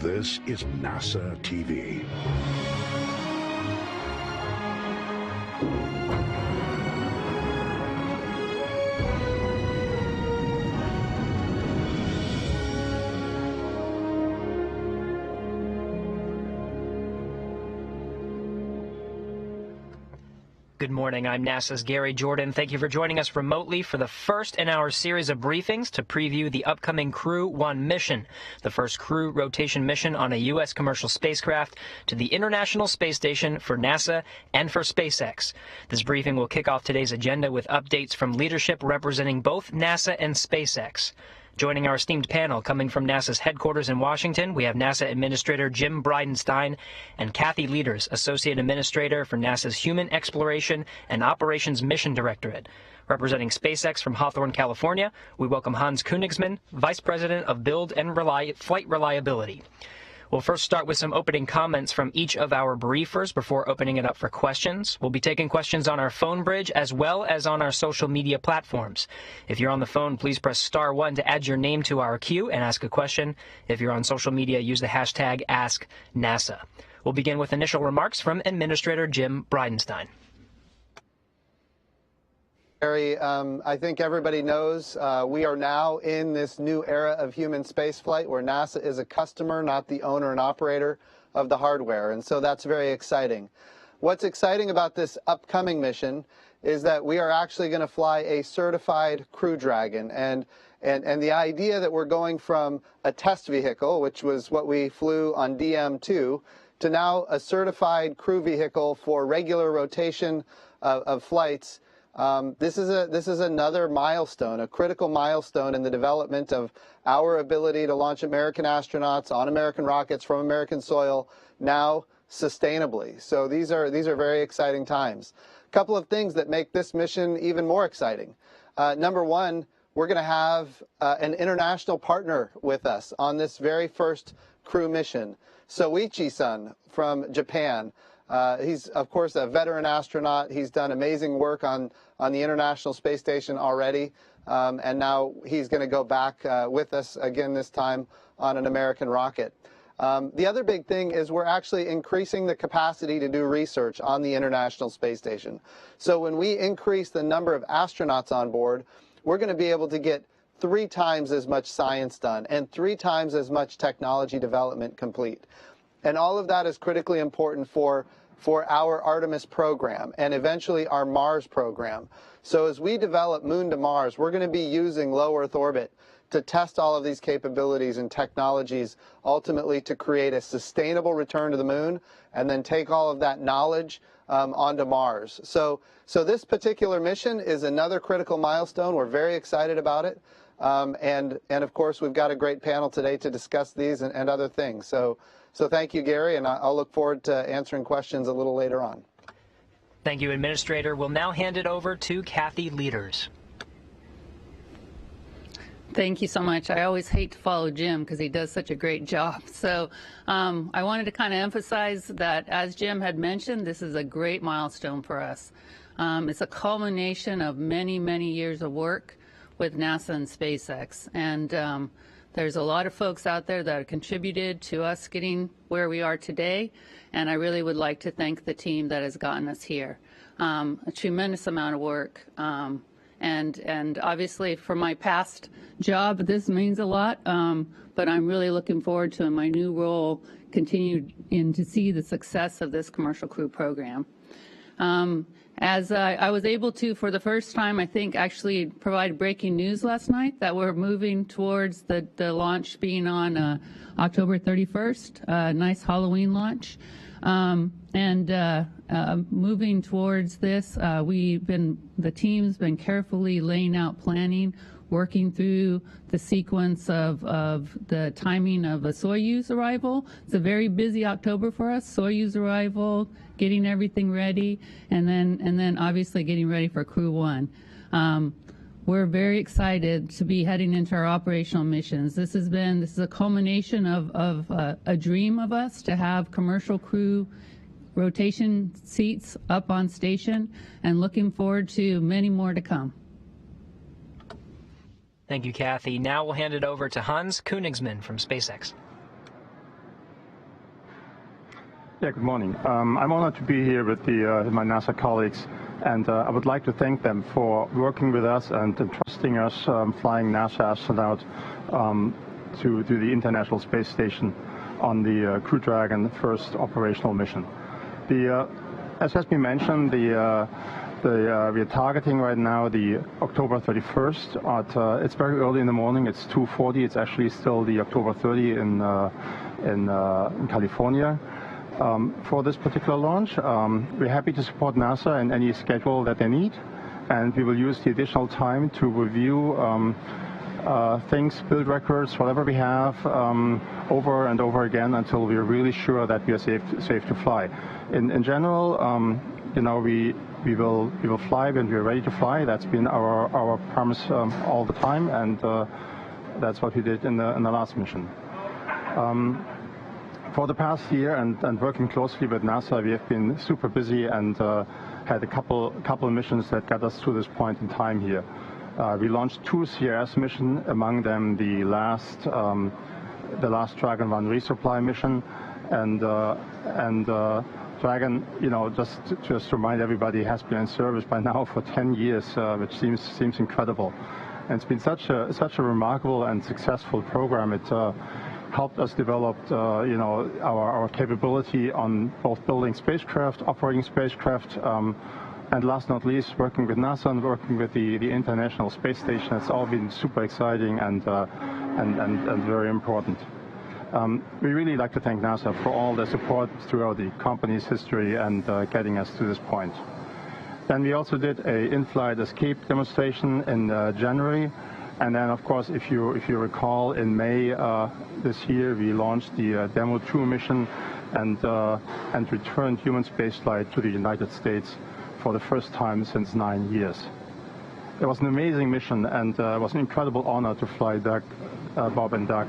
This is NASA TV. Good morning, I'm NASA's Gary Jordan. Thank you for joining us remotely for the first in our series of briefings to preview the upcoming Crew 1 mission, the first crew rotation mission on a U.S. commercial spacecraft to the International Space Station for NASA and for SpaceX. This briefing will kick off today's agenda with updates from leadership representing both NASA and SpaceX. Joining our esteemed panel, coming from NASA's headquarters in Washington, we have NASA Administrator Jim Bridenstine and Kathy Leaders, Associate Administrator for NASA's Human Exploration and Operations Mission Directorate. Representing SpaceX from Hawthorne, California, we welcome Hans Koenigsmann, Vice President of Build and Flight Reliability. We'll first start with some opening comments from each of our briefers before opening it up for questions. We'll be taking questions on our phone bridge as well as on our social media platforms. If you're on the phone, please press *1 to add your name to our queue and ask a question. If you're on social media, use the hashtag AskNASA. We'll begin with initial remarks from Administrator Jim Bridenstine. Gary, I think everybody knows we are now in this new era of human spaceflight where NASA is a customer, not the owner and operator of the hardware, and so that's very exciting. What's exciting about this upcoming mission is that we are actually going to fly a certified Crew Dragon, and the idea that we're going from a test vehicle, which was what we flew on DM2, to now a certified crew vehicle for regular rotation of flights. This is another milestone, a critical milestone in the development of our ability to launch American astronauts on American rockets from American soil now sustainably. So these are very exciting times. A couple of things that make this mission even more exciting. Number one, we're going to have an international partner with us on this very first crew mission. Soichi-san from Japan. He's, of course, a veteran astronaut. He's done amazing work on the International Space Station already, and now he's going to go back with us again, this time on an American rocket. The other big thing is we're actually increasing the capacity to do research on the International Space Station. So when we increase the number of astronauts on board, we're going to be able to get 3 times as much science done and 3 times as much technology development complete. And all of that is critically important for our Artemis program and eventually our Mars program. So as we develop Moon to Mars, we're going to be using low Earth orbit to test all of these capabilities and technologies, ultimately to create a sustainable return to the Moon and then take all of that knowledge onto Mars. So this particular mission is another critical milestone. We're very excited about it. And of course, we've got a great panel today to discuss these and other things. So thank you, Gary, and I'll look forward to answering questions a little later on. Thank you, Administrator. We'll now hand it over to Kathy Leaders. Thank you so much. I always hate to follow Jim because he does such a great job. So I wanted to kind of emphasize that, as Jim had mentioned, this is a great milestone for us. It's a culmination of many, many years of work with NASA and SpaceX. And there's a lot of folks out there that have contributed to us getting where we are today, and I really would like to thank the team that has gotten us here. A tremendous amount of work, and obviously for my past job, this means a lot, but I'm really looking forward to, in my new role, continuing to see the success of this commercial crew program. As I was able to, for the first time, I think, actually provide breaking news last night that we're moving towards the launch being on October 31st, a nice Halloween launch. Moving towards this, the team's been carefully laying out planning, working through the sequence of the timing of a Soyuz arrival. It's a very busy October for us. Soyuz arrival, getting everything ready, and then obviously getting ready for Crew 1. We're very excited to be heading into our operational missions. This is a culmination of a dream of us to have commercial crew rotation seats up on station, and looking forward to many more to come. Thank you, Kathy. Now we'll hand it over to Hans Koenigsmann from SpaceX. Yeah, good morning. I'm honored to be here with my NASA colleagues, and I would like to thank them for working with us and entrusting us flying NASA astronaut to the International Space Station on the Crew Dragon first operational mission. As has been mentioned, we are targeting right now the October 31st. It's very early in the morning. It's 2:40. It's actually still the October 30 in California. For this particular launch, we're happy to support NASA in any schedule that they need, and we will use the additional time to review things, build records, whatever we have, over and over again until we're really sure that we are safe to fly. In general, we will fly when we're ready to fly. That's been our promise all the time, and that's what we did in the last mission. For the past year and working closely with NASA, we have been super busy and had a couple of missions that got us to this point in time here. We launched 2 CRS missions, among them the last Dragon 1 resupply mission, and Dragon, just to remind everybody, has been in service by now for 10 years, which seems incredible. And it's been such a remarkable and successful program. It helped us develop, our capability on both building spacecraft, operating spacecraft, and last not least, working with NASA and working with the International Space Station. It's all been super exciting and very important. We really like to thank NASA for all their support throughout the company's history and getting us to this point. Then we also did a in-flight escape demonstration in January. And then, of course, if you recall, in May this year, we launched the Demo 2 mission and returned human spaceflight to the United States for the first time since 9 years. It was an amazing mission, and it was an incredible honor to fly Bob and Doug.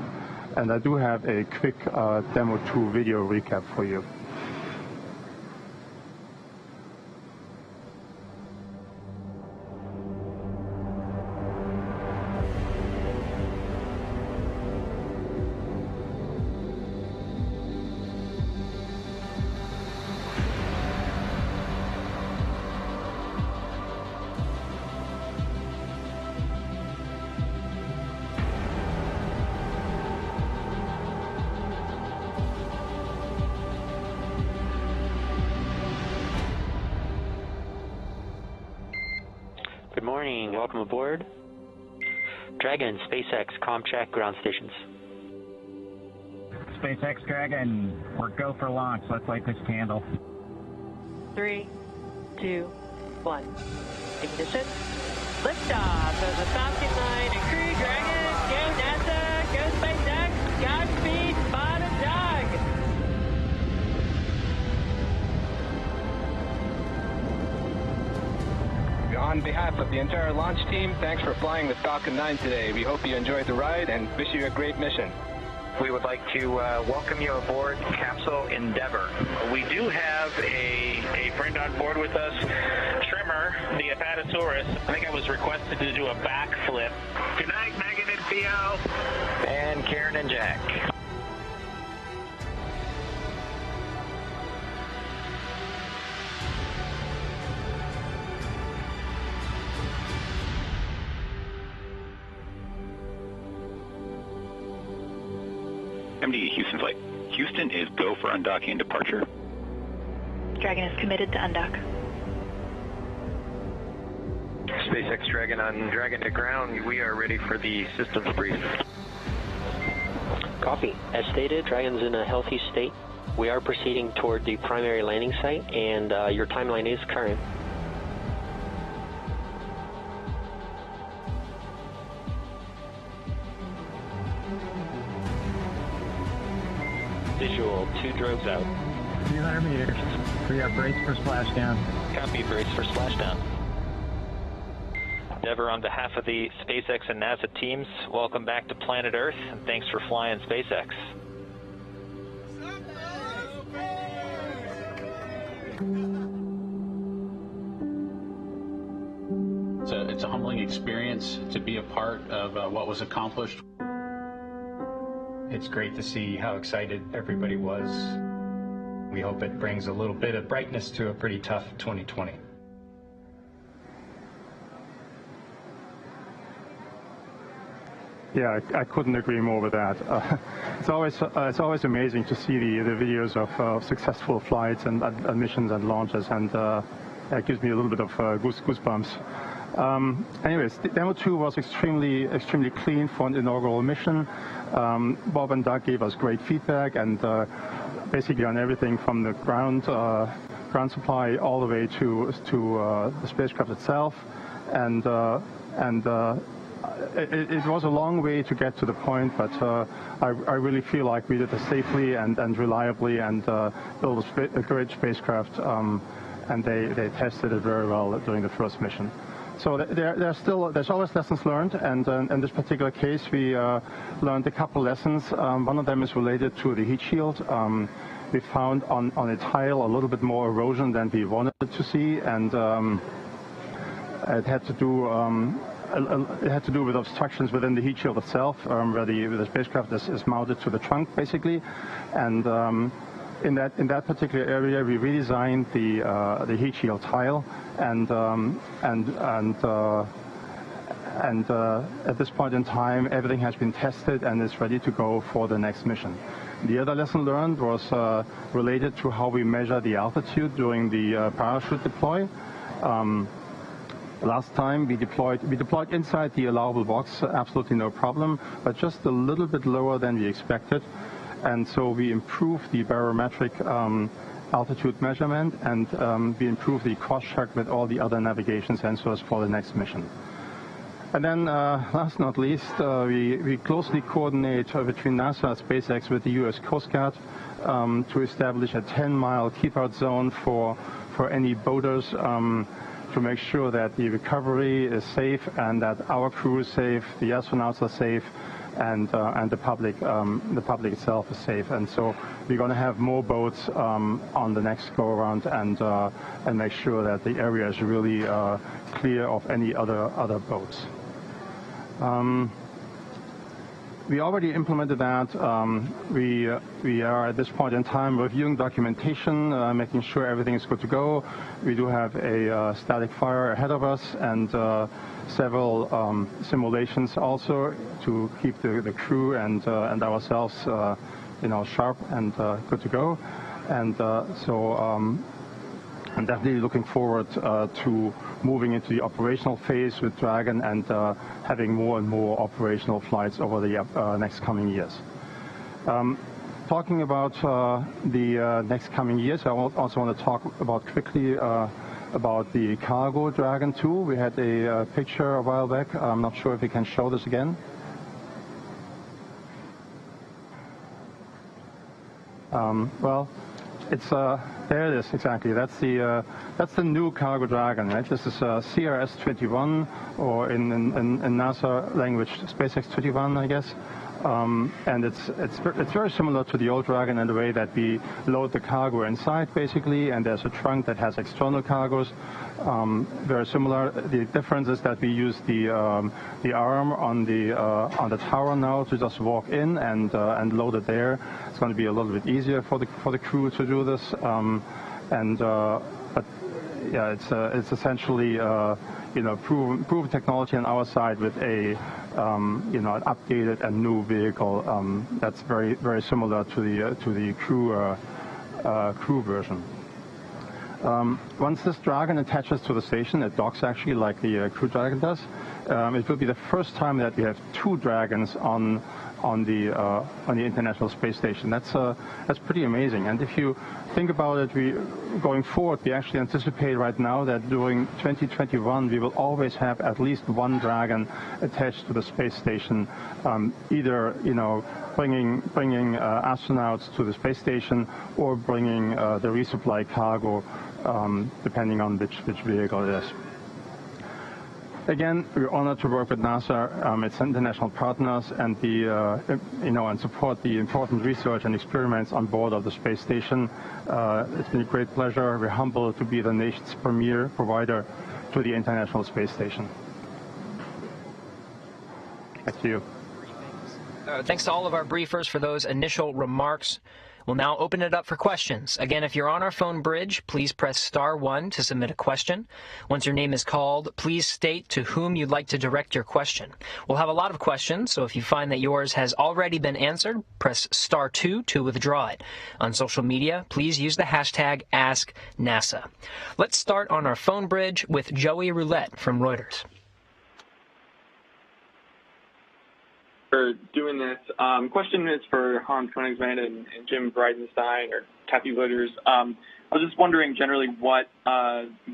And I do have a quick Demo 2 video recap for you. Good morning, welcome aboard. Dragon, SpaceX, comm check, ground stations. SpaceX Dragon, we're go for launch. Let's light this candle. 3, 2, 1. Ignition. Liftoff of the Falcon 9 and Crew Dragon. Go NASA, go SpaceX, Godspeed, Bob and Doug. On behalf of the entire launch team, thanks for flying the Falcon 9 today. We hope you enjoyed the ride and wish you a great mission. We would like to welcome you aboard Capsule Endeavour. We do have a friend on board with us, Trimmer, the Apatosaurus. I think I was requested to do a backflip. Good night, Megan and Theo. And Karen and Jack. MD Houston flight. Houston is go for undocking and departure. Dragon is committed to undock. SpaceX Dragon on Dragon to ground. We are ready for the systems brief. Copy. As stated, Dragon's in a healthy state. We are proceeding toward the primary landing site, and your timeline is current. Visual, 2 drogues out. 300 meters. We are braced for splashdown. Copy, brace for splashdown. Endeavour, on behalf of the SpaceX and NASA teams, welcome back to planet Earth, and thanks for flying SpaceX. It's a humbling experience to be a part of what was accomplished. It's great to see how excited everybody was. We hope it brings a little bit of brightness to a pretty tough 2020. Yeah, I couldn't agree more with that. It's always amazing to see the videos of successful flights and missions and launches, and it gives me a little bit of goosebumps. Anyways, Demo 2 was extremely clean for an inaugural mission. Bob and Doug gave us great feedback, and basically on everything from the ground supply all the way to the spacecraft itself, and it was a long way to get to the point, but I really feel like we did it safely and reliably, and built a great spacecraft, and they tested it very well during the first mission. So there's always lessons learned, and in this particular case we learned a couple lessons. One of them is related to the heat shield. We found on a tile a little bit more erosion than we wanted to see, and it had to do with obstructions within the heat shield itself, where the spacecraft is mounted to the trunk, basically. And in that particular area, we redesigned the heat shield tile, and at this point in time, everything has been tested and is ready to go for the next mission. The other lesson learned was related to how we measure the altitude during the parachute deploy. Last time we deployed inside the allowable box, absolutely no problem, but just a little bit lower than we expected. And so we improved the barometric altitude measurement, and we improved the cross check with all the other navigation sensors for the next mission. And then, last but not least, we closely coordinate between NASA and SpaceX with the U.S. Coast Guard to establish a 10-mile keep-out zone for any boaters, to make sure that the recovery is safe and that our crew is safe, the astronauts are safe, and the public itself is safe. And so we're going to have more boats on the next go around, and make sure that the area is really clear of any other boats. We already implemented that. We are at this point in time reviewing documentation, making sure everything is good to go. We do have a static fire ahead of us, and several simulations also to keep the crew and ourselves, sharp and good to go. And so I'm definitely looking forward to moving into the operational phase with Dragon, and having more and more operational flights over the next coming years. Talking about the next coming years, I also want to talk about quickly about the cargo Dragon 2. We had a picture a while back. I'm not sure if we can show this again. Well, it's there it is, exactly. That's the new cargo Dragon, right? This is CRS-21, or in NASA language, SpaceX 21, I guess. And it's very similar to the old Dragon in the way that we load the cargo inside, basically, and there's a trunk that has external cargoes. Very similar. The difference is that we use the arm on the tower now to just walk in and load it there. It's going to be a little bit easier for the crew to do this. But yeah, it's essentially proven technology on our side with an updated and new vehicle that's very similar to the crew version. Once this Dragon attaches to the station, it docks actually like the Crew Dragon does. It will be the first time that we have two Dragons on the International Space Station. That's pretty amazing. And if you think about it, going forward, we actually anticipate right now that during 2021 we will always have at least one Dragon attached to the space station, either bringing astronauts to the space station, or bringing the resupply cargo, depending on which vehicle it is. Again, we're honored to work with NASA, its international partners, and and support the important research and experiments on board of the space station. It's been a great pleasure. We're humbled to be the nation's premier provider to the International Space Station. Back to you. Thanks to all of our briefers for those initial remarks. We'll now open it up for questions. Again, if you're on our phone bridge, please press *1 to submit a question. Once your name is called, please state to whom you'd like to direct your question. We'll have a lot of questions, so if you find that yours has already been answered, press *2 to withdraw it. On social media, please use the hashtag #AskNASA. Let's start on our phone bridge with Joey Roulette from Reuters. For doing this. Question is for Hans Koenigsmann and Jim Bridenstine or Kathy Litters. I was just wondering generally what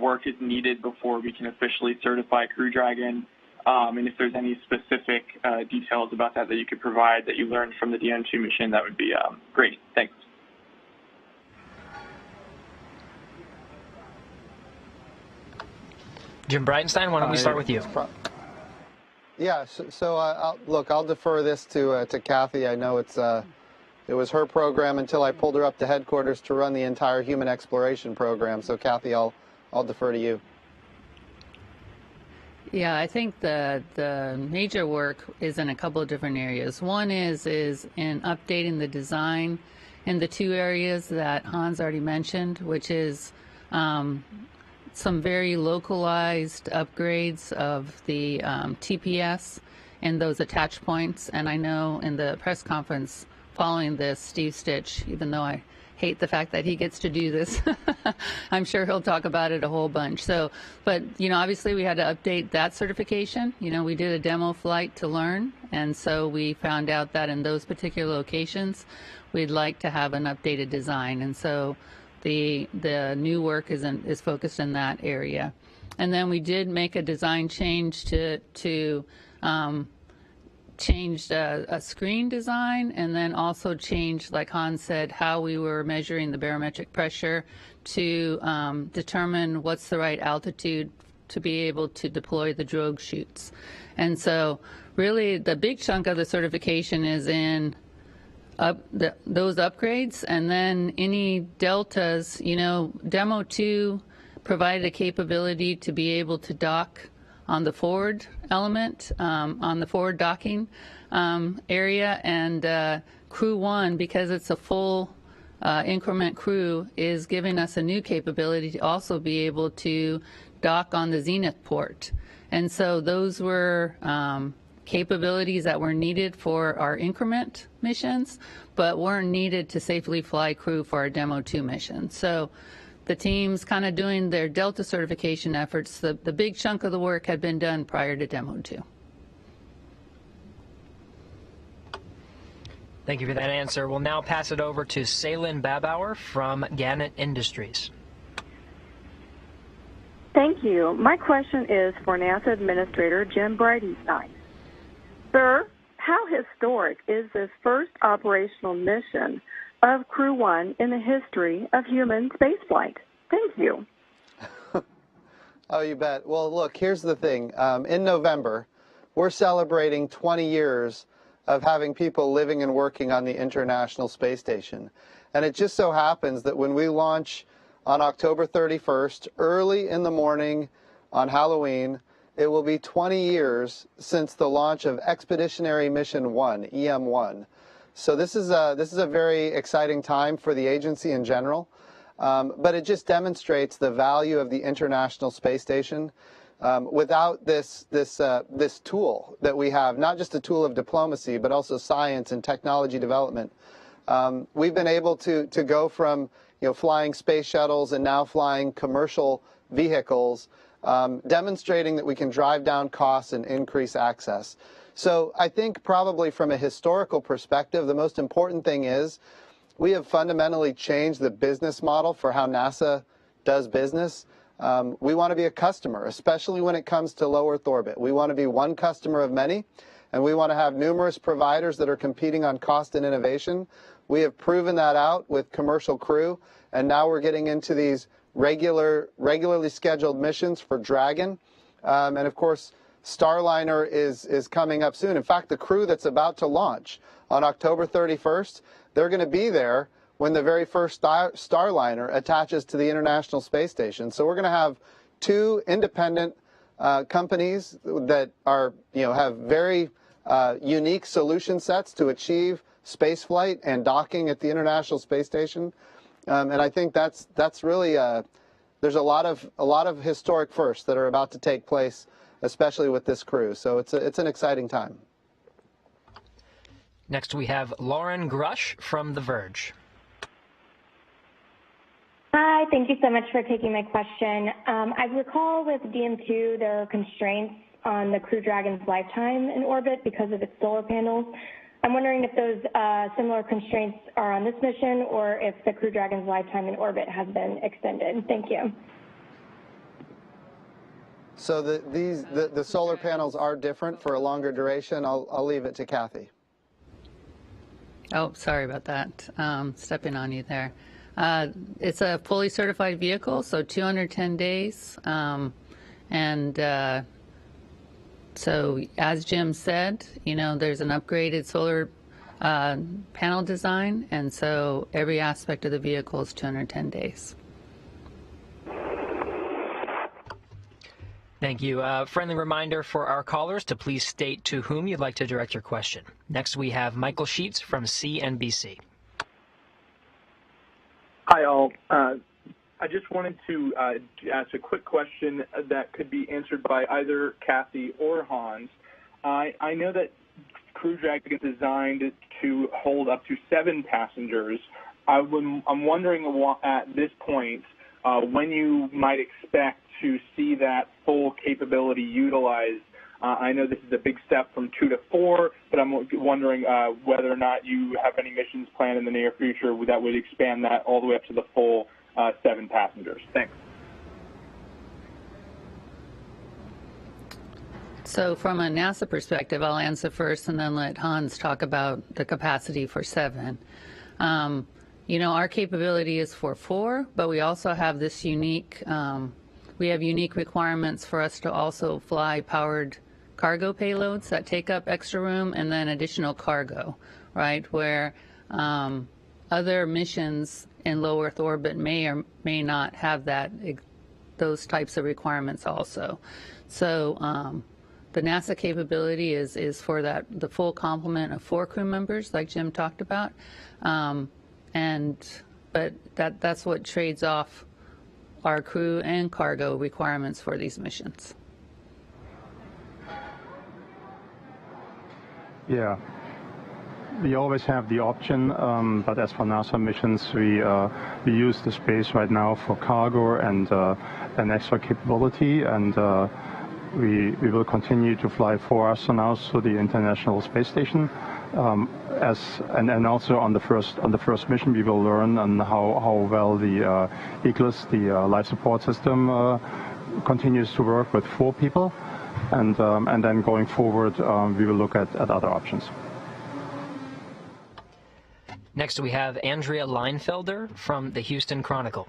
work is needed before we can officially certify Crew Dragon, and if there's any specific details about that you could provide that you learned from the DN2 mission, that would be great. Thanks. Jim Bridenstine, why don't we start with you? Yeah, I'll defer this to Kathy. I know it was her program until I pulled her up to headquarters to run the entire human exploration program. So Kathy, I'll defer to you. Yeah, I think the major work is in a couple of different areas. One is in updating the design in the two areas that Hans already mentioned, which is some very localized upgrades of the TPS and those attach points. And I know in the press conference following this, Steve Stitch, even though I hate the fact that he gets to do this, I'm sure he'll talk about it a whole bunch. So, but, obviously we had to update that certification. We did a demo flight to learn, and so we found out that in those particular locations, we'd like to have an updated design. And so the new work is focused in that area. And then we did make a design change to change a screen design, and then also changed, like Hans said, how we were measuring the barometric pressure to determine what's the right altitude to be able to deploy the drogue chutes. And so really the big chunk of the certification is in those upgrades, and then any deltas. Demo 2 provided a capability to be able to dock on the forward element, on the forward docking area, and Crew 1, because it's a full increment crew, is giving us a new capability to also be able to dock on the zenith port. And so those were capabilities that were needed for our increment missions, but weren't needed to safely fly crew for our Demo 2 mission. So the team's kind of doing their Delta certification efforts. The big chunk of the work had been done prior to Demo 2. Thank you for that answer. We'll now pass it over to Salen Babauer from Gannett Industries. Thank you. My question is for NASA Administrator Jim Bridenstine. Sir, how historic is this first operational mission of Crew 1 in the history of human spaceflight? Thank you. Oh, you bet. Well, look, here's the thing. In November, we're celebrating 20 years of having people living and working on the International Space Station. And it just so happens that when we launch on October 31st, early in the morning on Halloween, it will be 20 years since the launch of Expeditionary Mission 1, EM1. So this is a very exciting time for the agency in general, but it just demonstrates the value of the International Space Station. Without this tool that we have, not just a tool of diplomacy, but also science and technology development, we've been able to go from flying space shuttles and now flying commercial vehicles, demonstrating that we can drive down costs and increase access. So I think probably from a historical perspective, the most important thing is we have fundamentally changed the business model for how NASA does business. We want to be a customer, especially when it comes to low Earth orbit. We want to be one customer of many, and we want to have numerous providers that are competing on cost and innovation. We have proven that out with commercial crew, and now we're getting into these regularly scheduled missions for Dragon. And of course, Starliner is coming up soon. In fact, the crew that's about to launch on October 31st, they're going to be there when the very first Starliner attaches to the International Space Station. So we're going to have two independent companies that are, have very unique solution sets to achieve space flight and docking at the International Space Station. And I think that's really there's a lot of historic firsts that are about to take place, especially with this crew. So it's an exciting time. Next, we have Lauren Grush from The Verge. Hi, thank you so much for taking my question. I recall with DM2 there are constraints on the Crew Dragon's lifetime in orbit because of its solar panels. I'm wondering if those similar constraints are on this mission or if the Crew Dragon's lifetime in orbit has been extended. Thank you. So the solar panels are different for a longer duration. I'll leave it to Kathy. Oh, sorry about that. Stepping on you there. It's a fully certified vehicle, so 210 days. So as Jim said, there's an upgraded solar panel design, and so every aspect of the vehicle is 210 days. Thank you. Friendly reminder for our callers to please state to whom you'd like to direct your question. Next, we have Michael Sheets from CNBC. Hi, all. I just wanted to ask a quick question that could be answered by either Kathy or Hans. I know that Crew Dragon is designed to hold up to 7 passengers. I'm wondering at this point when you might expect to see that full capability utilized. I know this is a big step from 2 to 4, but I'm wondering whether or not you have any missions planned in the near future that would expand that all the way up to the full 7 passengers. Thanks. So from a NASA perspective, I'll answer first and then let Hans talk about the capacity for 7. Our capability is for 4, but we also have this unique, we have unique requirements for us to also fly powered cargo payloads that take up extra room and then additional cargo, right, where other missions in low Earth orbit may or may not have those types of requirements also. So the NASA capability is for the full complement of 4 crew members, like Jim talked about, but that's what trades off our crew and cargo requirements for these missions. Yeah, we always have the option, but as for NASA missions, we use the space right now for cargo and an extra capability, and we will continue to fly 4 astronauts to the International Space Station. And also on the first mission, we will learn on how well the ECLSS, the life support system, continues to work with 4 people. And then going forward, we will look at other options. Next, we have Andrea Leinfelder from the Houston Chronicle.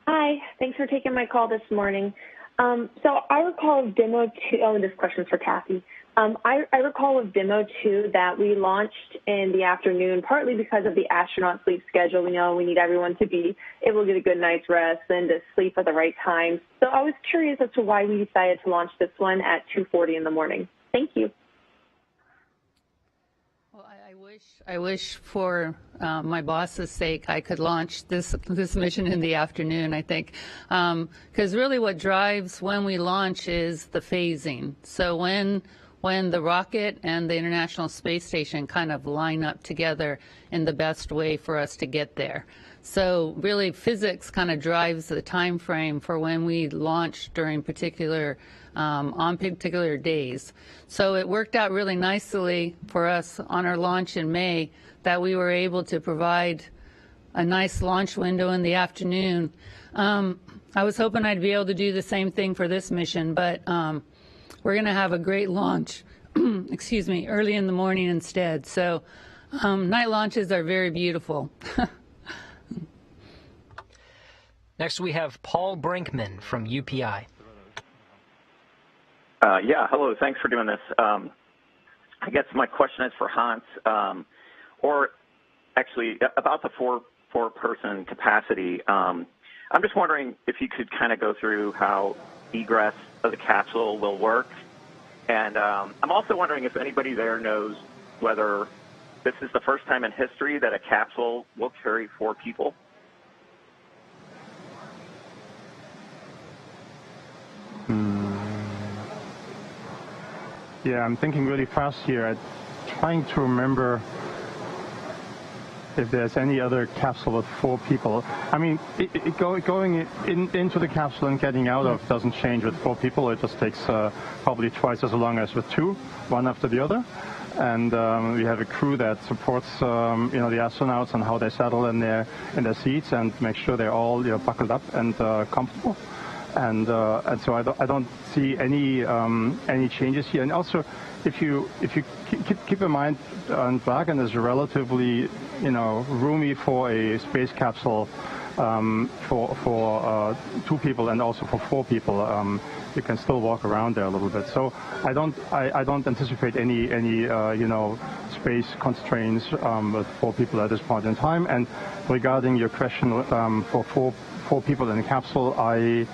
Hi, thanks for taking my call this morning. So I recall of Demo 2, this question's for Kathy. I recall of Demo 2 that we launched in the afternoon, partly because of the astronaut sleep schedule. We know we need everyone to be able to get a good night's rest and to sleep at the right time. So I was curious as to why we decided to launch this one at 2:40 in the morning. Thank you. Well, I wish for my boss's sake I could launch this mission in the afternoon, I think, because really what drives when we launch is the phasing. So when the rocket and the International Space Station kind of line up together in the best way for us to get there. So really physics kind of drives the time frame for when we launch during on particular days. So it worked out really nicely for us on our launch in May that we were able to provide a nice launch window in the afternoon. I was hoping I'd be able to do the same thing for this mission, but we're going to have a great launch, excuse me, early in the morning instead. So night launches are very beautiful. Next, we have Paul Brinkman from UPI. Yeah, hello. Thanks for doing this. I guess my question is for Hans, or actually about the four-person capacity. I'm just wondering if you could kind of go through how egress of the capsule will work. And I'm also wondering if anybody there knows whether this is the first time in history that a capsule will carry 4 people? Yeah, I'm thinking really fast here. I'm trying to remember if there's any other capsule with 4 people. I mean, going into the capsule and getting out of doesn't change with 4 people. It just takes probably twice as long as with 2, one after the other. And we have a crew that supports, the astronauts and how they settle in their seats and make sure they're all buckled up and comfortable. And so I don't see any changes here. And also, if you keep in mind, Dragon is relatively roomy for a space capsule for 2 people and also for 4 people. You can still walk around there a little bit. So I don't anticipate any space constraints with 4 people at this point in time. And regarding your question for four people in a capsule, I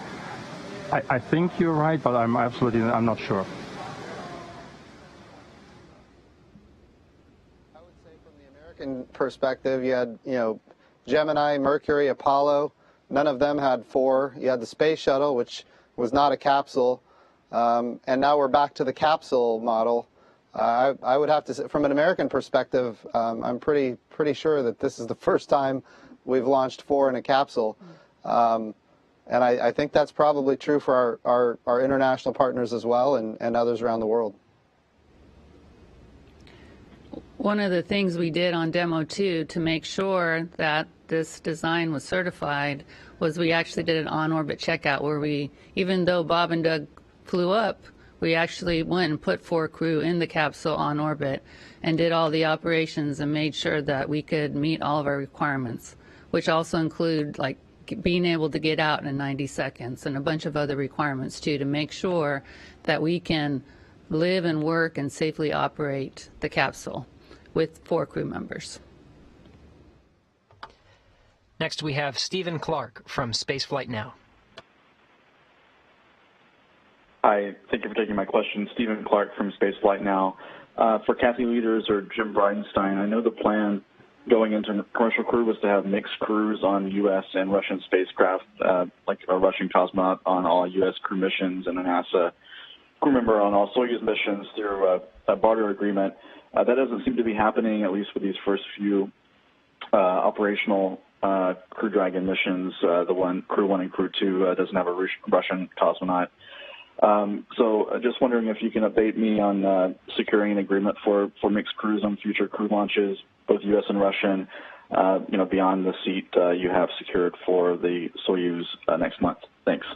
think you're right, but I'm not sure. I would say from the American perspective, you had, Gemini, Mercury, Apollo. None of them had 4. You had the space shuttle, which was not a capsule, and now we're back to the capsule model. I would have to say, from an American perspective, I'm pretty sure that this is the first time we've launched 4 in a capsule. And I think that's probably true for our international partners as well and others around the world. One of the things we did on Demo 2 to make sure that this design was certified was we actually did an on-orbit checkout where we, even though Bob and Doug flew up, we actually went and put 4 crew in the capsule on orbit and did all the operations and made sure that we could meet all of our requirements, which also include like being able to get out in 90 seconds and a bunch of other requirements too to make sure that we can live and work and safely operate the capsule with 4 crew members. Next we have Stephen Clark from Spaceflight Now. Hi, thank you for taking my question. Stephen Clark from Spaceflight Now. For Kathy Lueders or Jim Bridenstine, I know the plan going into commercial crew was to have mixed crews on U.S. and Russian spacecraft, like a Russian cosmonaut on all U.S. crew missions and a NASA crew member on all Soyuz missions through a barter agreement. That doesn't seem to be happening, at least for these first few operational Crew Dragon missions. Crew 1 and Crew 2 doesn't have a Russian cosmonaut. So just wondering if you can update me on securing an agreement for mixed crews on future crew launches, both U.S. and Russian, beyond the seat you have secured for the Soyuz next month. Thanks.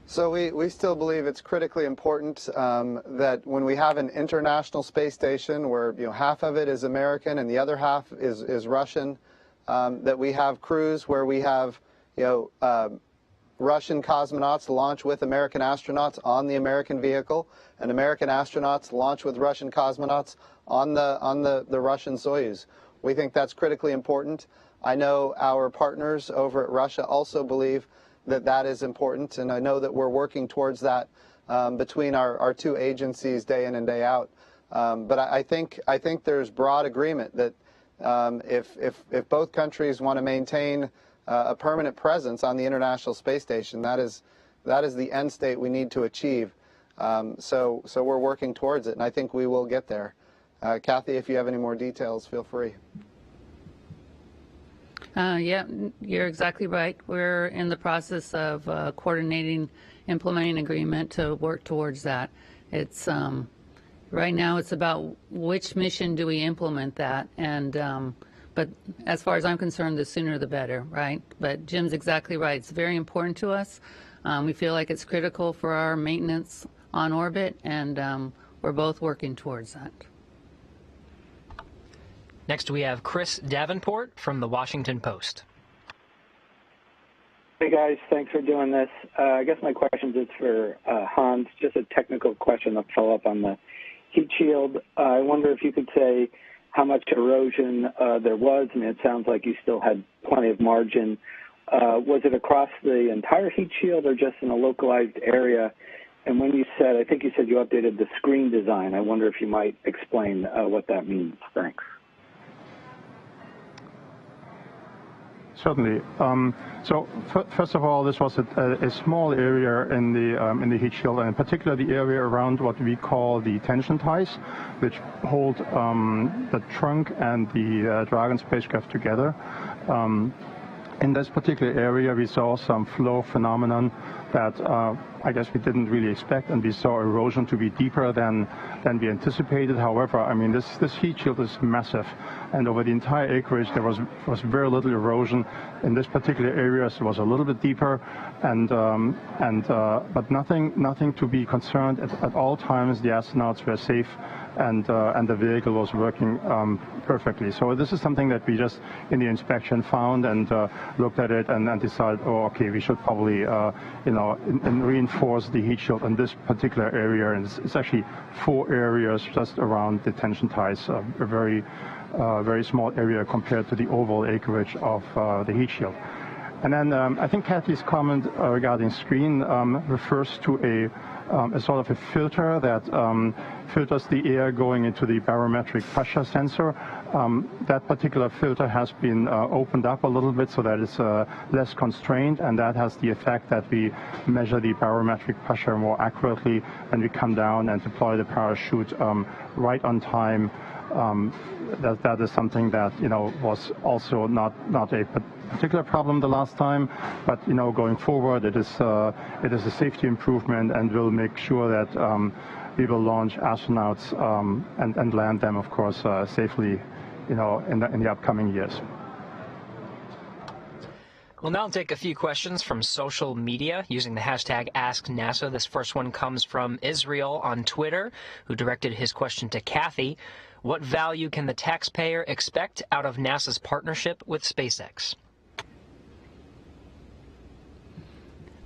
So we still believe it's critically important that when we have an international space station where half of it is American and the other half is Russian, that we have crews where we have Russian cosmonauts launch with American astronauts on the American vehicle, and American astronauts launch with Russian cosmonauts on the Russian Soyuz. We think that's critically important. I know our partners over at Russia also believe that is important, and I know that we're working towards that between our 2 agencies day in and day out. But I think there's broad agreement that if both countries want to maintain a permanent presence on the International Space Station, that is the end state we need to achieve. So we're working towards it, and I think we will get there. Kathy, if you have any more details, feel free. Yeah, you're exactly right. We're in the process of coordinating, implementing an agreement to work towards that. It's right now it's about which mission do we implement that, and but as far as I'm concerned, the sooner the better, right? But Jim's exactly right. It's very important to us. We feel like it's critical for our maintenance on orbit, and we're both working towards that. Next we have Chris Davenport from the Washington Post. Hey guys, thanks for doing this. I guess my question is for Hans, just a technical question to follow up on the heat shield. I wonder if you could say how much erosion there was. I mean, it sounds like you still had plenty of margin. Was it across the entire heat shield or just in a localized area? And when you said, I think you said you updated the screen design, I wonder if you might explain what that means. Thanks. Certainly. So first of all, this was a small area in the heat shield, and in particular the area around what we call the tension ties, which hold the trunk and the Dragon spacecraft together. In this particular area, we saw some flow phenomenon that I guess we didn't really expect, and we saw erosion to be deeper than we anticipated. However, I mean, this heat shield is massive, and over the entire acreage there was very little erosion. In this particular area, it was a little bit deeper, but nothing to be concerned. At all times, the astronauts were safe, and the vehicle was working perfectly. So this is something that we just in the inspection found and looked at it and decided, oh, okay, we should probably reinforce the heat shield in this particular area. And it's actually 4 areas just around the tension ties, a very small area compared to the overall acreage of the heat shield. And then I think Kathy's comment regarding screen refers to a sort of a filter that filters the air going into the barometric pressure sensor. That particular filter has been opened up a little bit so that it's less constrained, and that has the effect that we measure the barometric pressure more accurately when we come down and deploy the parachute right on time. That is something that was also not a particular problem the last time, but going forward it is a safety improvement, and we'll make sure that we will launch astronauts and land them, of course, safely in the upcoming years. We'll now take a few questions from social media using the hashtag AskNASA. This first one comes from Israel on Twitter, who directed his question to Kathy. What value can the taxpayer expect out of NASA's partnership with SpaceX?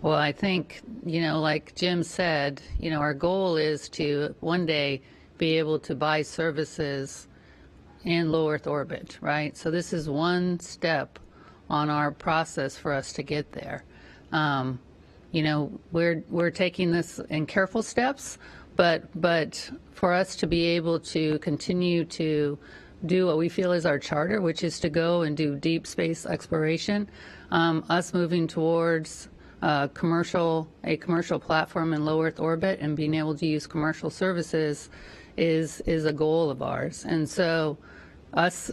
Well, I think, like Jim said, our goal is to one day be able to buy services in low Earth orbit, right? So this is one step on our process for us to get there. We're taking this in careful steps, but for us to be able to continue to do what we feel is our charter, which is to go and do deep space exploration, us moving towards a commercial platform in low Earth orbit and being able to use commercial services is a goal of ours. And so us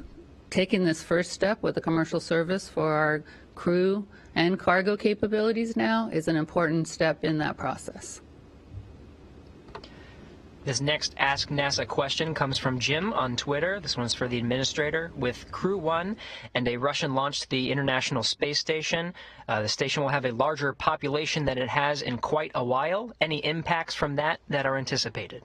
taking this first step with a commercial service for our crew and cargo capabilities now is an important step in that process. This next Ask NASA question comes from Jim on Twitter. This one's for the administrator. With Crew 1 and a Russian launch to the International Space Station, the station will have a larger population than it has in quite a while. Any impacts from that are anticipated?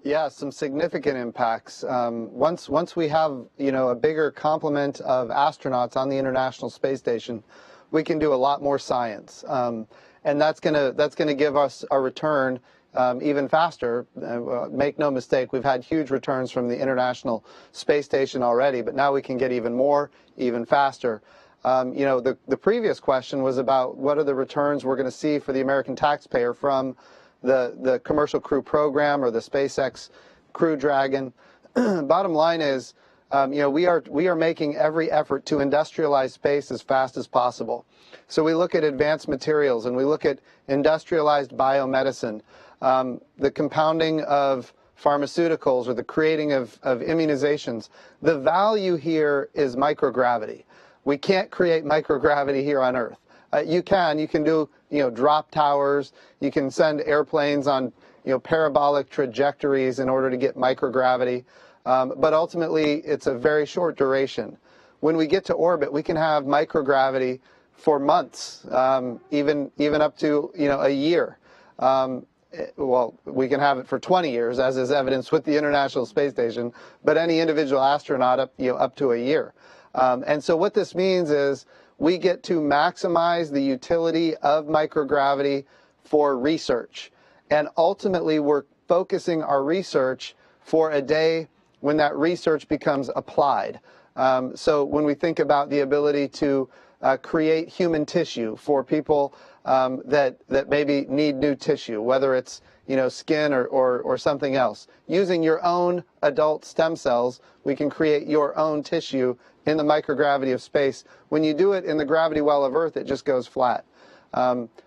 Yeah, some significant impacts. Once we have a bigger complement of astronauts on the International Space Station, we can do a lot more science, and that's gonna give us a return even faster. Make no mistake, we've had huge returns from the International Space Station already, but now we can get even more, even faster. The previous question was about what are the returns we're going to see for the American taxpayer from the Commercial Crew Program or the SpaceX Crew Dragon. Bottom line is, we are making every effort to industrialize space as fast as possible. So we look at advanced materials and we look at industrialized biomedicine, the compounding of pharmaceuticals or the creating of immunizations. The value here is microgravity. We can't create microgravity here on Earth. You can do drop towers. You can send airplanes on parabolic trajectories in order to get microgravity. But ultimately, it's a very short duration. When we get to orbit, we can have microgravity for months, even up to a year. Well, we can have it for 20 years, as is evidenced with the International Space Station. But any individual astronaut up to a year. And so what this means is we get to maximize the utility of microgravity for research. And ultimately, we're focusing our research for a day when that research becomes applied. So when we think about the ability to create human tissue for people that maybe need new tissue, whether it's skin or something else. Using your own adult stem cells, we can create your own tissue in the microgravity of space. When you do it in the gravity well of Earth, it just goes flat.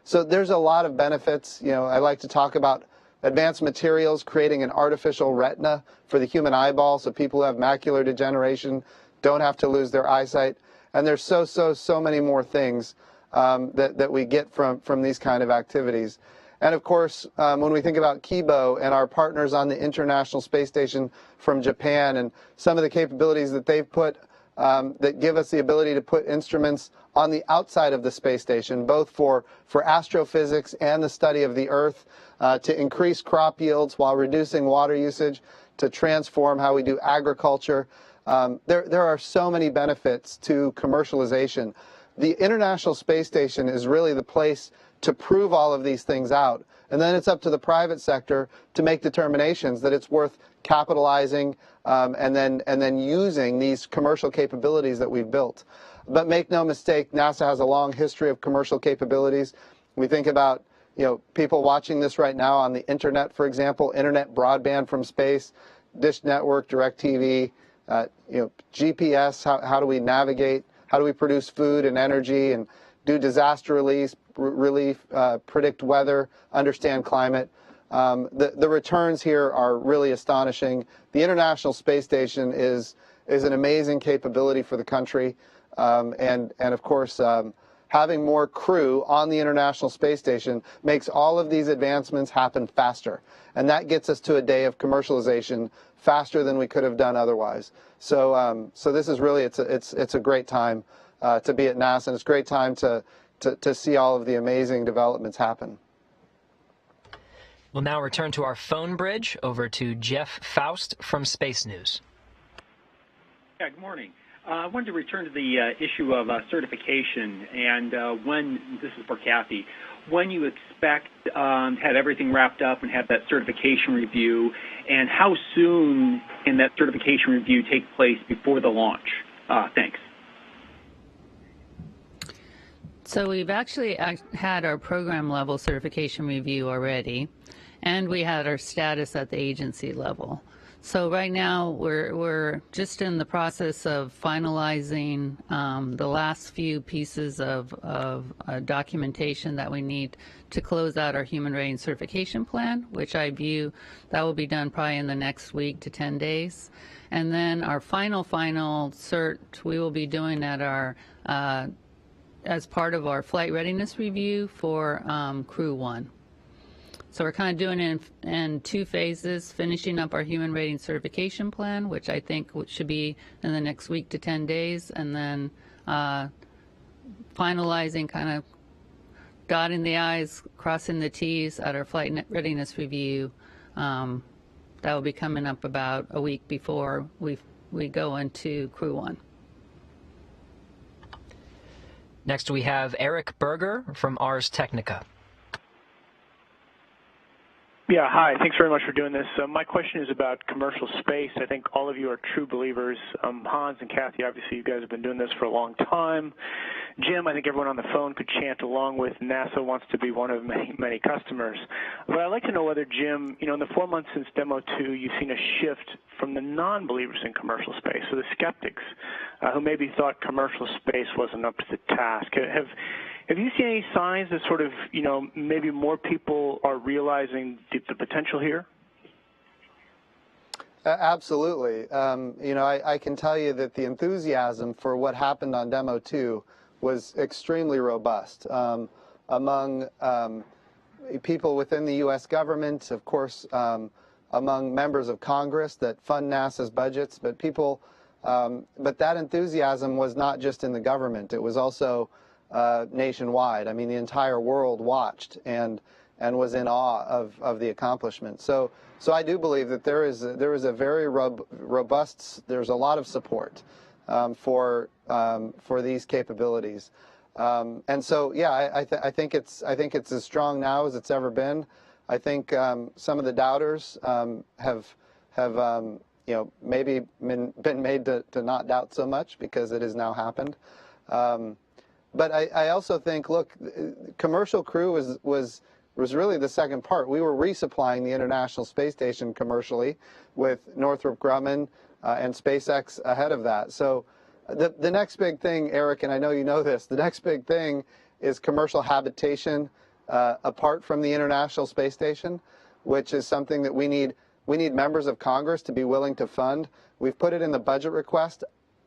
So there's a lot of benefits. I like to talk about advanced materials, creating an artificial retina for the human eyeball so people who have macular degeneration don't have to lose their eyesight. And there's so many more things that we get from these kind of activities. And of course, when we think about Kibo and our partners on the International Space Station from Japan and some of the capabilities that they've put that give us the ability to put instruments on the outside of the space station, both for astrophysics and the study of the Earth, to increase crop yields while reducing water usage, to transform how we do agriculture. There are so many benefits to commercialization. The International Space Station is really the place to prove all of these things out. And then it's up to the private sector to make determinations that it's worth capitalizing and then using these commercial capabilities that we've built. But make no mistake, NASA has a long history of commercial capabilities. We think about people watching this right now on the internet, for example, internet broadband from space, Dish Network, DirecTV, GPS, how do we navigate, how do we produce food and energy and do disaster relief, predict weather, understand climate. The returns here are really astonishing. The International Space Station is an amazing capability for the country. And of course, having more crew on the International Space Station makes all of these advancements happen faster. And that gets us to a day of commercialization faster than we could have done otherwise. So this is really, it's a great time to be at NASA, and it's a great time to see all of the amazing developments happen. We'll now return to our phone bridge over to Jeff Faust from Space News. Yeah, good morning. I wanted to return to the issue of certification and when, this is for Kathy, when you expect to have everything wrapped up and have that certification review, and how soon can that certification review take place before the launch? Thanks. So we've actually had our program level certification review already, and we had our status at the agency level. So right now we're just in the process of finalizing the last few pieces of documentation that we need to close out our human rating certification plan, which I view that will be done probably in the next week to 10 days. And then our final cert we will be doing at our as part of our flight readiness review for Crew 1. So we're kind of doing it in two phases, finishing up our human rating certification plan, which I think should be in the next week to 10 days, and then finalizing, kind of dotting the I's, crossing the T's at our flight readiness review. That will be coming up about a week before we go into Crew 1. Next we have Eric Berger from Ars Technica. Yeah, hi. Thanks very much for doing this. My question is about commercial space. I think all of you are true believers. Hans and Kathy, obviously you guys have been doing this for a long time. Jim, I think everyone on the phone could chant along with NASA wants to be one of many customers. But I'd like to know whether, Jim, in the 4 months since Demo 2, you've seen a shift from the non-believers in commercial space, so the skeptics who maybe thought commercial space wasn't up to the task. Have you seen any signs that sort of, maybe more people are realizing the potential here? Absolutely. I can tell you that the enthusiasm for what happened on Demo 2 was extremely robust among people within the U.S. government, of course, among members of Congress that fund NASA's budgets, but that enthusiasm was not just in the government. It was also nationwide. I mean, the entire world watched and was in awe of the accomplishment. So I do believe that there is a very robust. There's a lot of support for these capabilities, and so yeah, I think it's as strong now as it's ever been. I think some of the doubters have maybe been made to not doubt so much because it has now happened. But I also think, look, commercial crew was really the second part. We were resupplying the International Space Station commercially with Northrop Grumman and SpaceX ahead of that. So the next big thing, Eric, and I know you know this, the next big thing is commercial habitation apart from the International Space Station, which is something that we need members of Congress to be willing to fund. We've put it in the budget request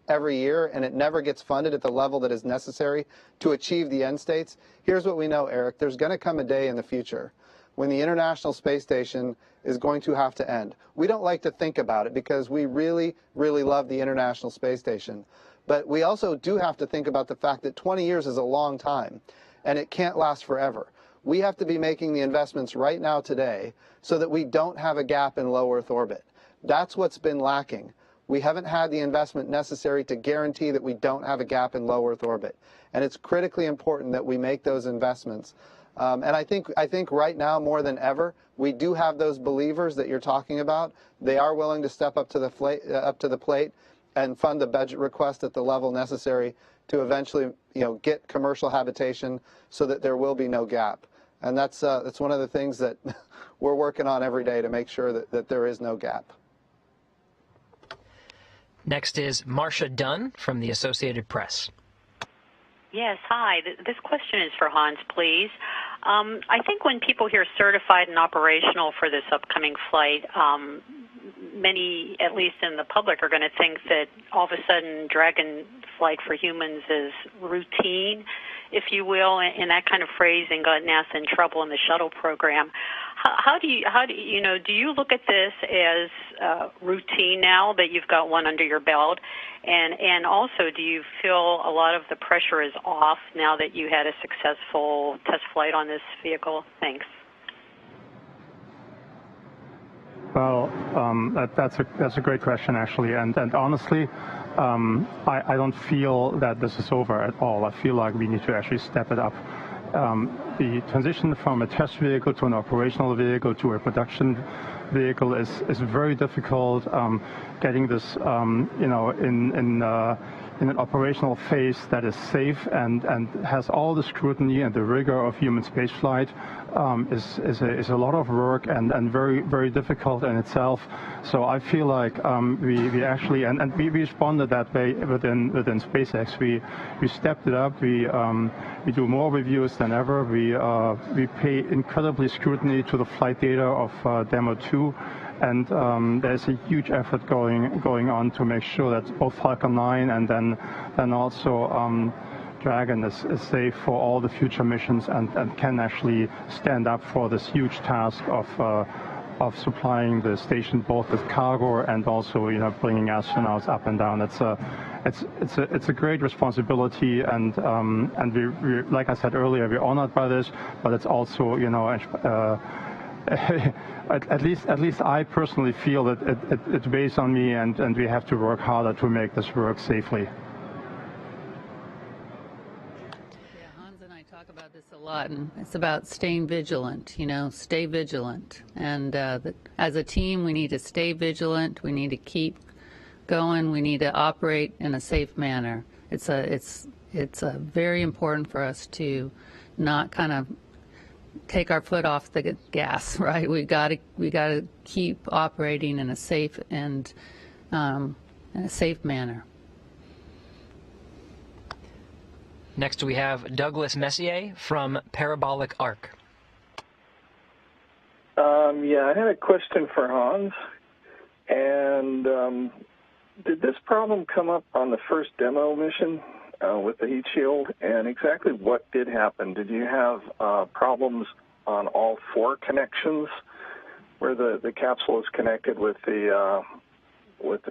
every year, and it never gets funded at the level that is necessary to achieve the end states. Here's what we know, Eric. There's going to come a day in the future when the International Space Station is going to have to end. We don't like to think about it because we really, really love the International Space Station. But we also do have to think about the fact that 20 years is a long time, and it can't last forever. We have to be making the investments right now today so that we don't have a gap in low Earth orbit. That's what's been lacking. We haven't had the investment necessary to guarantee that we don't have a gap in low Earth orbit. And it's critically important that we make those investments. And I think right now, more than ever, we do have those believers that you're talking about. They are willing to step up to the plate and fund the budget request at the level necessary to eventually, get commercial habitation so that there will be no gap. And that's one of the things that we're working on every day to make sure that there is no gap. Next is Marcia Dunn from the Associated Press. Yes, hi. This question is for Hans, please. I think when people hear certified and operational for this upcoming flight, many, at least in the public, are going to think that all of a sudden Dragon flight for humans is routine, if you will, and that kind of phrasing got NASA in trouble in the shuttle program. How do you look at this as routine now that you've got one under your belt? And also, do you feel a lot of the pressure is off now that you had a successful test flight on this vehicle? Thanks. Well, that's a great question, actually. And honestly, I don't feel that this is over at all. I feel like we need to actually step it up. The transition from a test vehicle to an operational vehicle to a production vehicle is very difficult. Getting this, in an operational phase that is safe and has all the scrutiny and the rigor of human spaceflight is a lot of work and very, very difficult in itself. So I feel like we actually, and we responded that way within SpaceX. We stepped it up. We do more reviews than ever. We pay incredibly scrutiny to the flight data of Demo 2. And there's a huge effort going on to make sure that both Falcon 9 and then also Dragon is safe for all the future missions and can actually stand up for this huge task of supplying the station both with cargo and also bringing astronauts up and down. It's a great responsibility, and we like I said earlier, we're honored by this, but it's also at least I personally feel that it weighs on me, and we have to work harder to make this work safely. Yeah, Hans and I talk about this a lot, and it's about staying vigilant, stay vigilant. And as a team, we need to stay vigilant. We need to keep going. We need to operate in a safe manner. It's very important for us to not kind of take our foot off the gas, right? We got to keep operating in a safe and in a safe manner. Next, we have Douglas Messier from Parabolic Arc. Yeah, I had a question for Hans. And did this problem come up on the first demo mission with the heat shield? And exactly what did happen? Did you have problems on all four connections where the capsule is connected with the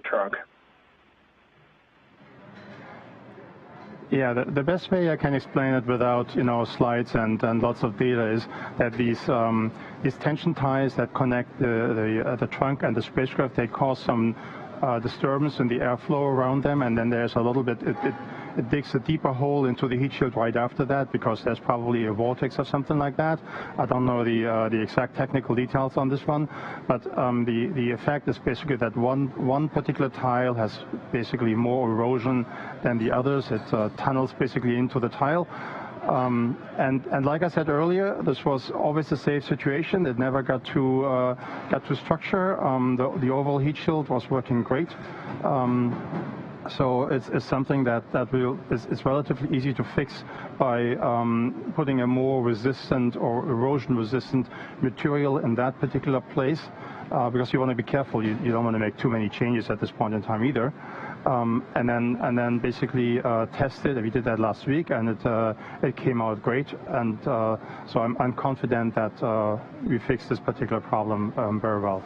trunk? Yeah, the best way I can explain it without slides and lots of data is that these tension ties that connect the trunk and the spacecraft, they cause some disturbance in the airflow around them, and then there's a little bit, it digs a deeper hole into the heat shield right after that because there's probably a vortex or something like that. I don't know the exact technical details on this one, but the effect is basically that one particular tile has basically more erosion than the others. It tunnels basically into the tile. And like I said earlier, this was always a safe situation. It never got to structure. The overall heat shield was working great. So it's something that is relatively easy to fix by putting a more resistant or erosion-resistant material in that particular place, because you want to be careful. You don't want to make too many changes at this point in time either. And then basically test it. We did that last week, and it came out great. And so I'm confident that we fixed this particular problem very well.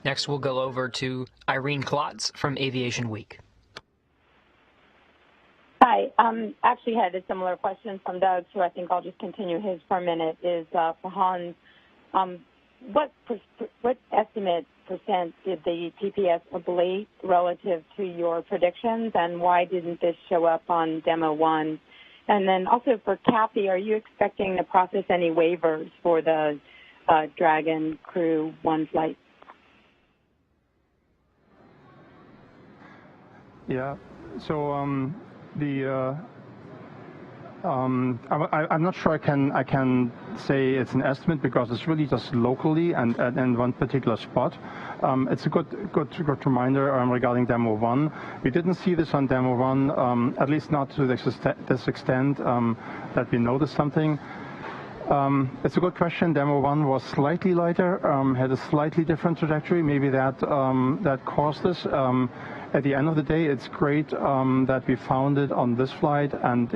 Next, we'll go over to Irene Klotz from Aviation Week. Hi. Actually had a similar question from Doug, so I think I'll just continue his for a minute, is for Hans. What estimate percent did the TPS ablate relative to your predictions, and why didn't this show up on Demo 1? And then also for Kathy, are you expecting to process any waivers for the Dragon Crew 1 flight? Yeah, so I'm not sure I can say it's an estimate because it's really just locally and in one particular spot. It's a good reminder regarding Demo 1. We didn't see this on Demo 1, at least not to this extent that we noticed something. It's a good question. Demo 1 was slightly lighter, had a slightly different trajectory. Maybe that caused this. At the end of the day, it's great that we found it on this flight, and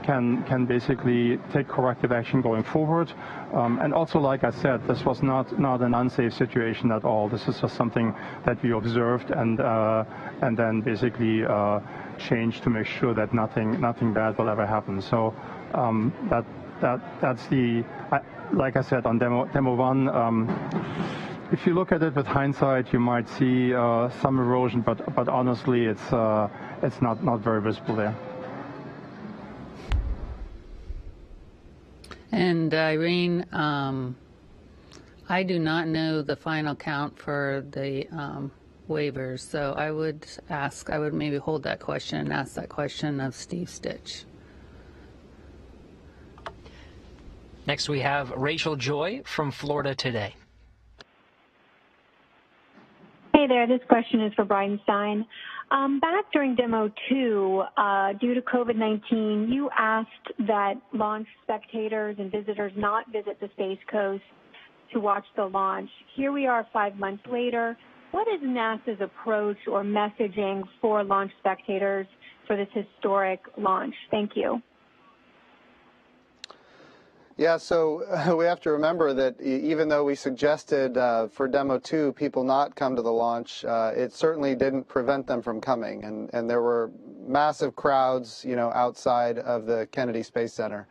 can basically take corrective action going forward. And also, like I said, this was not an unsafe situation at all. This is just something that we observed and then basically changed to make sure that nothing bad will ever happen. So that's like I said on Demo 1. If you look at it with hindsight, you might see some erosion, but honestly, it's not very visible there. And Irene, I do not know the final count for the waivers, so I would maybe hold that question and ask that question of Steve Stitch. Next, we have Rachel Joy from Florida Today. Hey there, this question is for Bridenstine. Back during Demo 2, due to COVID-19, you asked that launch spectators and visitors not visit the Space Coast to watch the launch. Here we are 5 months later. What is NASA's approach or messaging for launch spectators for this historic launch? Thank you. Yeah, so we have to remember that even though we suggested for Demo 2 people not come to the launch, it certainly didn't prevent them from coming. And there were massive crowds, outside of the Kennedy Space Center.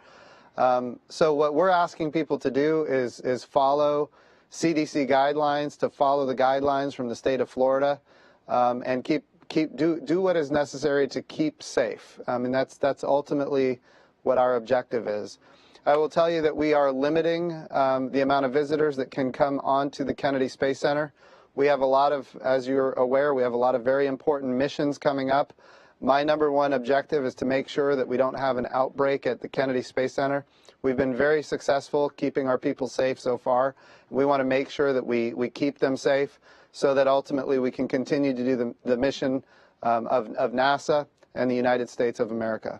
So what we're asking people to do is follow CDC guidelines, to follow the guidelines from the state of Florida, and do what is necessary to keep safe. I mean, that's ultimately what our objective is. I will tell you that we are limiting the amount of visitors that can come onto the Kennedy Space Center. We have a lot of, as you're aware, we have a lot of very important missions coming up. My number one objective is to make sure that we don't have an outbreak at the Kennedy Space Center. We've been very successful keeping our people safe so far. We want to make sure that we keep them safe so that ultimately we can continue to do the mission of NASA and the United States of America.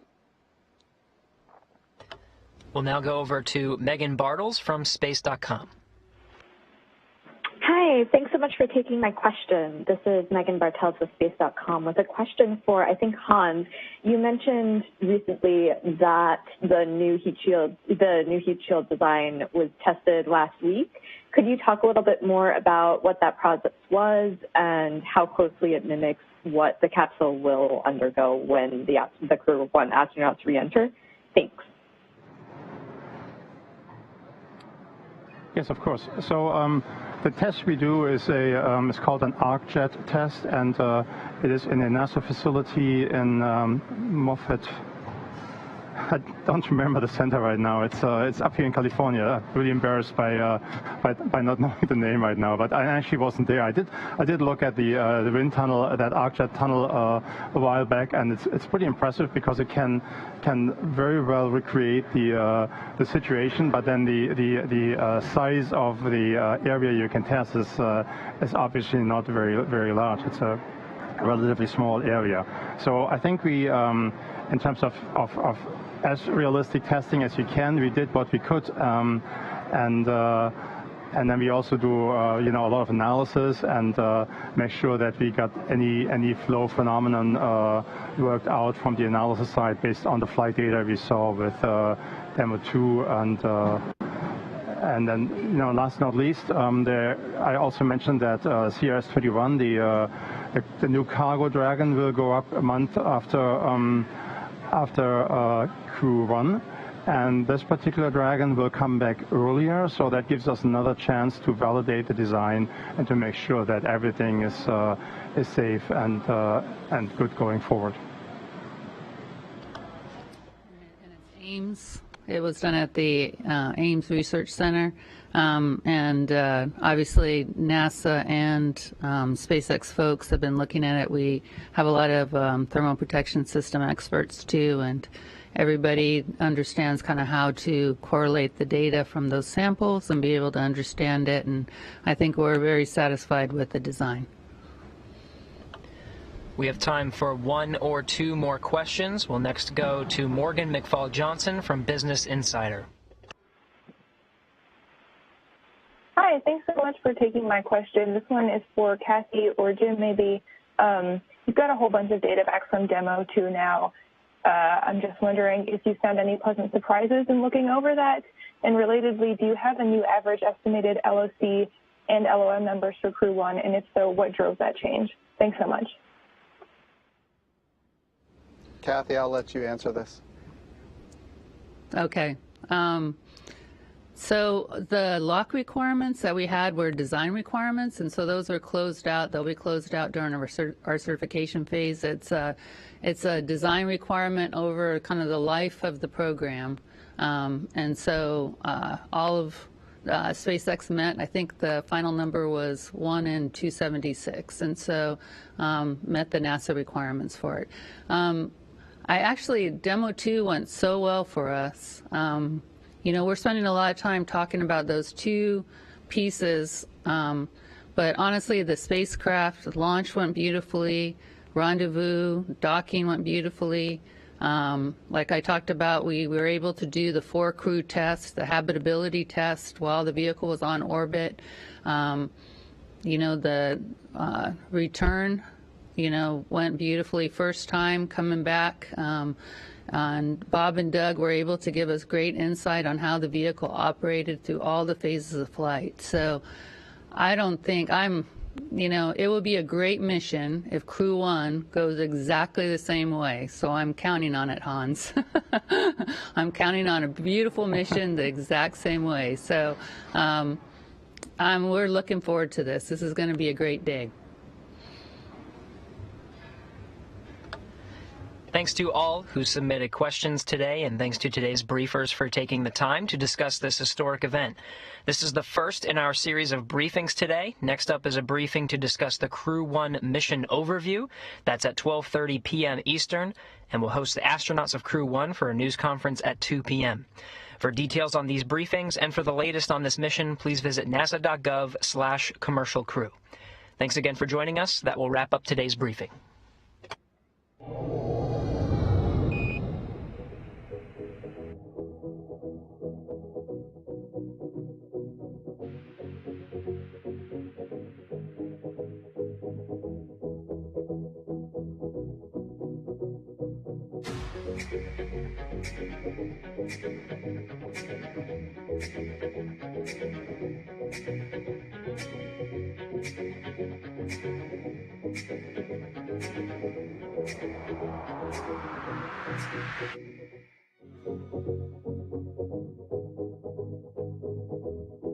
We'll now go over to Megan Bartles from Space.com. Hi, thanks so much for taking my question. This is Megan Bartels with Space.com with a question for, I think, Hans. You mentioned recently that the new heat shield design was tested last week. Could you talk a little bit more about what that process was and how closely it mimics what the capsule will undergo when the Crew 1 astronauts re-enter? Thanks. Yes, of course. So the test we do is it's called an ArcJet test, and it is in a NASA facility in Moffett. I don't remember the center right now. It's up here in California. I'm really embarrassed by not knowing the name right now. But I actually wasn't there. I did look at the wind tunnel, that ArcJet tunnel, a while back, and it's pretty impressive because it can very well recreate the situation. But then the size of the area you can test is obviously not very large. It's a relatively small area. So I think we, in terms of as realistic testing as you can, we did what we could, and then we also do a lot of analysis and make sure that we got any flow phenomenon worked out from the analysis side based on the flight data we saw with Demo 2 and then last but not least, I also mentioned that CRS-21, the new cargo Dragon, will go up a month after Crew 1, and this particular Dragon will come back earlier, so that gives us another chance to validate the design and to make sure that everything is safe and good going forward. And it's Ames. It was done at the Ames Research Center, and obviously NASA and SpaceX folks have been looking at it. We have a lot of thermal protection system experts too, and everybody understands kind of how to correlate the data from those samples and be able to understand it, and I think we're very satisfied with the design. We have time for one or two more questions. We'll next go to Morgan McFall-Johnson from Business Insider. Hi, thanks so much for taking my question. This one is for Kathy or Jim, maybe. You've got a whole bunch of data back from Demo 2 now. I'm just wondering if you found any pleasant surprises in looking over that. And relatedly, do you have a new average estimated LOC and LOM numbers for Crew 1? And if so, what drove that change? Thanks so much. Kathy, I'll let you answer this. Okay. So the lock requirements that we had were design requirements, and so those are closed out. They'll be closed out during our certification phase. It's a design requirement over kind of the life of the program, and so all of SpaceX met. I think the final number was 1 in 276, and so met the NASA requirements for it. Demo 2 went so well for us. We're spending a lot of time talking about those two pieces, but honestly, the spacecraft launch went beautifully, rendezvous, docking went beautifully. Like I talked about, we were able to do the 4 crew test, the habitability test while the vehicle was on orbit. The return, went beautifully first time coming back. And Bob and Doug were able to give us great insight on how the vehicle operated through all the phases of flight. So I don't think it will be a great mission if Crew 1 goes exactly the same way. So I'm counting on it, Hans. I'm counting on a beautiful mission the exact same way. So we're looking forward to this. This is going to be a great day. Thanks to all who submitted questions today, and thanks to today's briefers for taking the time to discuss this historic event. This is the first in our series of briefings today. Next up is a briefing to discuss the Crew 1 mission overview. That's at 12:30 p.m. Eastern, and we'll host the astronauts of Crew 1 for a news conference at 2 p.m. For details on these briefings and for the latest on this mission, please visit nasa.gov/commercial crew. Thanks again for joining us. That will wrap up today's briefing.